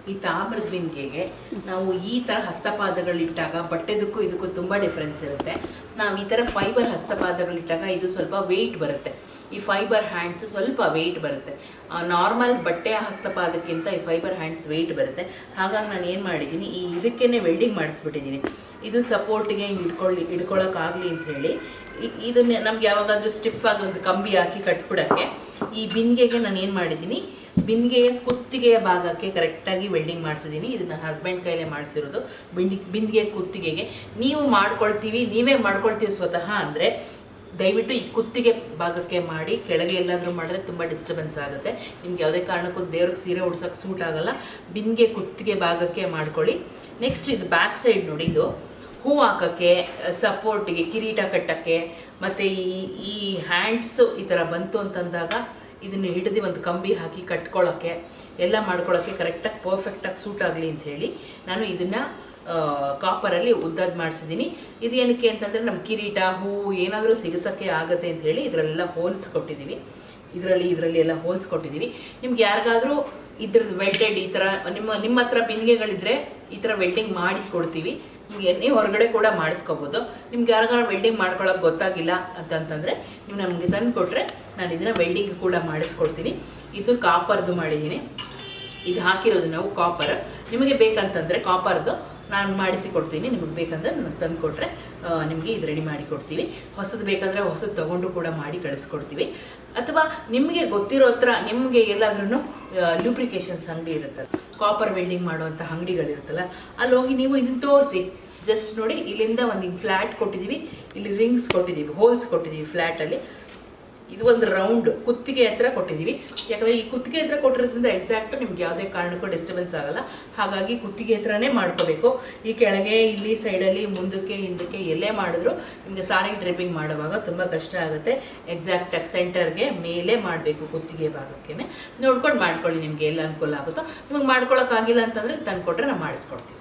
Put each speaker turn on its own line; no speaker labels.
ಈ ತಾಮ್ರದ ಬಿಂದಿಗೆಗೆ ನಾವು ಈ ಥರ ಹಸ್ತಪಾದಗಳಿಟ್ಟಾಗ ಬಟ್ಟೆದಕ್ಕೂ ಇದಕ್ಕೂ ತುಂಬ ಡಿಫ್ರೆನ್ಸ್ ಇರುತ್ತೆ. ನಾವು ಈ ಥರ ಫೈಬರ್ ಹಸ್ತಪಾದಗಳಿಟ್ಟಾಗ ಇದು ಸ್ವಲ್ಪ ವೆಯ್ಟ್ ಬರುತ್ತೆ. ಈ ಫೈಬರ್ ಹ್ಯಾಂಡ್ಸ್ ಸ್ವಲ್ಪ ವೆಯ್ಟ್ ಬರುತ್ತೆ. ನಾರ್ಮಲ್ ಬಟ್ಟೆಯ ಹಸ್ತಪಾದಕ್ಕಿಂತ ಈ ಫೈಬರ್ ಹ್ಯಾಂಡ್ಸ್ ವೆಯ್ಟ್ ಬರುತ್ತೆ. ಹಾಗಾಗಿ ನಾನು ಏನು ಮಾಡಿದ್ದೀನಿ, ಈ ಇದಕ್ಕೇ ವೆಲ್ಡಿಂಗ್ ಮಾಡಿಸ್ಬಿಟ್ಟಿದ್ದೀನಿ. ಇದು ಸಪೋರ್ಟಿಗೆ ಹಿಡ್ಕೊಳ್ಳೋಕ್ಕಾಗಲಿ ಅಂತ ಹೇಳಿ ಇದನ್ನೇ ನಮ್ಗೆ ಯಾವಾಗಾದರೂ ಸ್ಟಿಫಾಗಿ ಒಂದು ಕಂಬಿ ಹಾಕಿ ಕಟ್ಬಿಡೋಕ್ಕೆ ಈ ಬಿಂದಿಗೆಗೆ ನಾನು ಏನು ಮಾಡಿದ್ದೀನಿ, ಬಿಂದಿಗೆಯ ಕುತ್ತಿಗೆಯ ಭಾಗಕ್ಕೆ ಕರೆಕ್ಟಾಗಿ ವೆಲ್ಡಿಂಗ್ ಮಾಡಿಸಿದ್ದೀನಿ. ಇದು ನನ್ನ ಹಸ್ಬೆಂಡ್ ಕೈಲೇ ಮಾಡಿಸಿರೋದು. ಬಿಂದಿಗೆ ಕುತ್ತಿಗೆಗೆ ನೀವೇ ಮಾಡ್ಕೊಳ್ತೀವಿ ಸ್ವತಃ ಅಂದರೆ ದಯವಿಟ್ಟು ಈ ಕುತ್ತಿಗೆ ಭಾಗಕ್ಕೆ ಮಾಡಿ. ಕೆಳಗೆ ಎಲ್ಲಾದರೂ ಮಾಡಿದ್ರೆ ತುಂಬ ಡಿಸ್ಟರ್ಬೆನ್ಸ್ ಆಗುತ್ತೆ. ನಿಮ್ಗೆ ಯಾವುದೇ ಕಾರಣಕ್ಕೂ ದೇವ್ರಿಗೆ ಸೀರೆ ಉಡ್ಸೋಕ್ಕೆ ಸೂಟ್ ಆಗೋಲ್ಲ. ಬಿಂದಿಗೆ ಕುತ್ತಿಗೆ ಭಾಗಕ್ಕೆ ಮಾಡ್ಕೊಳ್ಳಿ. ನೆಕ್ಸ್ಟ್ ಇದು ಬ್ಯಾಕ್ ಸೈಡ್ ನೋಡಿ, ಇದು ಹೂ ಹಾಕೋಕ್ಕೆ, ಸಪೋರ್ಟಿಗೆ, ಕಿರೀಟ ಕಟ್ಟೋಕ್ಕೆ, ಮತ್ತು ಈ ಹ್ಯಾಂಡ್ಸು ಈ ಥರ ಬಂತು ಅಂತಂದಾಗ ಇದನ್ನು ಹಿಡಿದು ಒಂದು ಕಂಬಿ ಹಾಕಿ ಕಟ್ಕೊಳ್ಳೋಕ್ಕೆ ಎಲ್ಲ ಮಾಡ್ಕೊಳ್ಳೋಕ್ಕೆ ಕರೆಕ್ಟಾಗಿ ಪರ್ಫೆಕ್ಟಾಗಿ ಸೂಟ್ ಆಗಲಿ ಅಂಥೇಳಿ ನಾನು ಇದನ್ನು ಕಾಪರಲ್ಲಿ ಉದ್ದದ್ದು ಮಾಡಿಸಿದ್ದೀನಿ. ಇದು ಏನಕ್ಕೆ ಅಂತಂದರೆ ನಮ್ಮ ಕಿರೀಟ, ಹೂವು ಏನಾದರೂ ಸಿಗಿಸೋಕ್ಕೆ ಆಗುತ್ತೆ ಅಂಥೇಳಿ ಇದರಲ್ಲೆಲ್ಲ ಹೋಲ್ಸ್ ಕೊಟ್ಟಿದ್ದೀವಿ. ಇದರಲ್ಲಿ ಎಲ್ಲ ಹೋಲ್ಸ್ ಕೊಟ್ಟಿದ್ದೀವಿ. ನಿಮ್ಗೆ ಯಾರಿಗಾದರೂ ಇದ್ರದ್ದು ವೆಲ್ಡೆಡ್ ಈ ಥರ ನಿಮ್ಮ ಹತ್ರ ಬಿಂದಿಗೆಗಳಿದ್ರೆ ಈ ಥರ ವೆಲ್ಡಿಂಗ್ ಮಾಡಿ ಕೊಡ್ತೀವಿ. ನಿಮ್ಗೆ ನೀವು ಹೊರಗಡೆ ಕೂಡ ಮಾಡಿಸ್ಕೋಬೋದು. ನಿಮ್ಗೆ ಯಾರಿಗಾರು ವೆಲ್ಡಿಂಗ್ ಮಾಡ್ಕೊಳ್ಳೋಕೆ ಗೊತ್ತಾಗಿಲ್ಲ ಅಂತಂದರೆ ನೀವು ನಮಗೆ ತಂದು ಕೊಟ್ಟರೆ ನಾನು ಇದನ್ನು ವೆಲ್ಡಿಂಗ್ ಕೂಡ ಮಾಡಿಸ್ಕೊಡ್ತೀನಿ. ಇದು ಕಾಪರ್ದು ಮಾಡಿದ್ದೀನಿ. ಇದು ಹಾಕಿರೋದು ನಾವು ಕಾಪರ್. ನಿಮಗೆ ಬೇಕಂತಂದರೆ ಕಾಪರ್ದು ನಾನು ಮಾಡಿಸಿ ಕೊಡ್ತೀನಿ. ನಿಮಗೆ ಬೇಕಂದರೆ ನನಗೆ ತಂದು ಕೊಟ್ಟರೆ ನಿಮಗೆ ಇದು ರೆಡಿ ಮಾಡಿ ಕೊಡ್ತೀವಿ. ಹೊಸದು ಬೇಕಂದರೆ ಹೊಸದು ತೊಗೊಂಡು ಕೂಡ ಮಾಡಿ ಕಳಿಸ್ಕೊಡ್ತೀವಿ. ಅಥವಾ ನಿಮಗೆ ಗೊತ್ತಿರೋ ಹತ್ರ ನಿಮಗೆ ಎಲ್ಲಾದ್ರೂ ಲೂಬ್ರಿಕೇಷನ್ಸ್ ಅಂಗಡಿ ಇರುತ್ತಲ್ಲ, ಕಾಪರ್ ವೆಲ್ಡಿಂಗ್ ಮಾಡುವಂಥ ಅಂಗಡಿಗಳಿರುತ್ತಲ್ಲ, ಅಲ್ಲಿ ಹೋಗಿ ನೀವು ಇದನ್ನು ತೋರಿಸಿ. ಜಸ್ಟ್ ನೋಡಿ, ಇಲ್ಲಿಂದ ಒಂದು ಫ್ಲ್ಯಾಟ್ ಕೊಟ್ಟಿದ್ದೀವಿ, ಇಲ್ಲಿ ರಿಂಗ್ಸ್ ಕೊಟ್ಟಿದ್ದೀವಿ, ಹೋಲ್ಸ್ ಕೊಟ್ಟಿದ್ದೀವಿ ಫ್ಲ್ಯಾಟಲ್ಲಿ. ಇದು ಒಂದು ರೌಂಡ್ ಕುತ್ತಿಗೆ ಹತ್ರ ಕೊಟ್ಟಿದ್ದೀವಿ. ಯಾಕಂದರೆ ಈ ಕುತ್ತಿಗೆ ಹತ್ರ ಕೊಟ್ಟಿರೋದ್ರಿಂದ ಎಕ್ಸಾಕ್ಟು ನಿಮ್ಗೆ ಯಾವುದೇ ಕಾರಣಕ್ಕೂ ಡಿಸ್ಟರ್ಬೆನ್ಸ್ ಆಗೋಲ್ಲ. ಹಾಗಾಗಿ ಕುತ್ತಿಗೆ ಹತ್ರನೇ ಮಾಡ್ಕೋಬೇಕು. ಈ ಕೆಳಗೆ, ಇಲ್ಲಿ ಸೈಡಲ್ಲಿ, ಮುಂದಕ್ಕೆ ಹಿಂದಕ್ಕೆ ಎಲ್ಲೇ ಮಾಡಿದ್ರು ನಿಮಗೆ ಸಾರಿ ಡ್ರಿಪ್ಪಿಂಗ್ ಮಾಡುವಾಗ ತುಂಬ ಕಷ್ಟ ಆಗುತ್ತೆ. ಎಕ್ಸಾಕ್ಟಾಗಿ ಸೆಂಟರ್ಗೆ ಮೇಲೆ ಮಾಡಬೇಕು, ಕುತ್ತಿಗೆ ಭಾಗಕ್ಕೆ ನೋಡ್ಕೊಂಡು ಮಾಡ್ಕೊಳ್ಳಿ. ನಿಮಗೆ ಎಲ್ಲ ಅನುಕೂಲ ಆಗುತ್ತೋ. ನಿಮಗೆ ಮಾಡ್ಕೊಳ್ಳೋಕ್ಕಾಗಿಲ್ಲ ಅಂತಂದರೆ ತಂದು ಕೊಟ್ಟರೆ ನಾವು ಮಾಡಿಸ್ಕೊಡ್ತೀವಿ.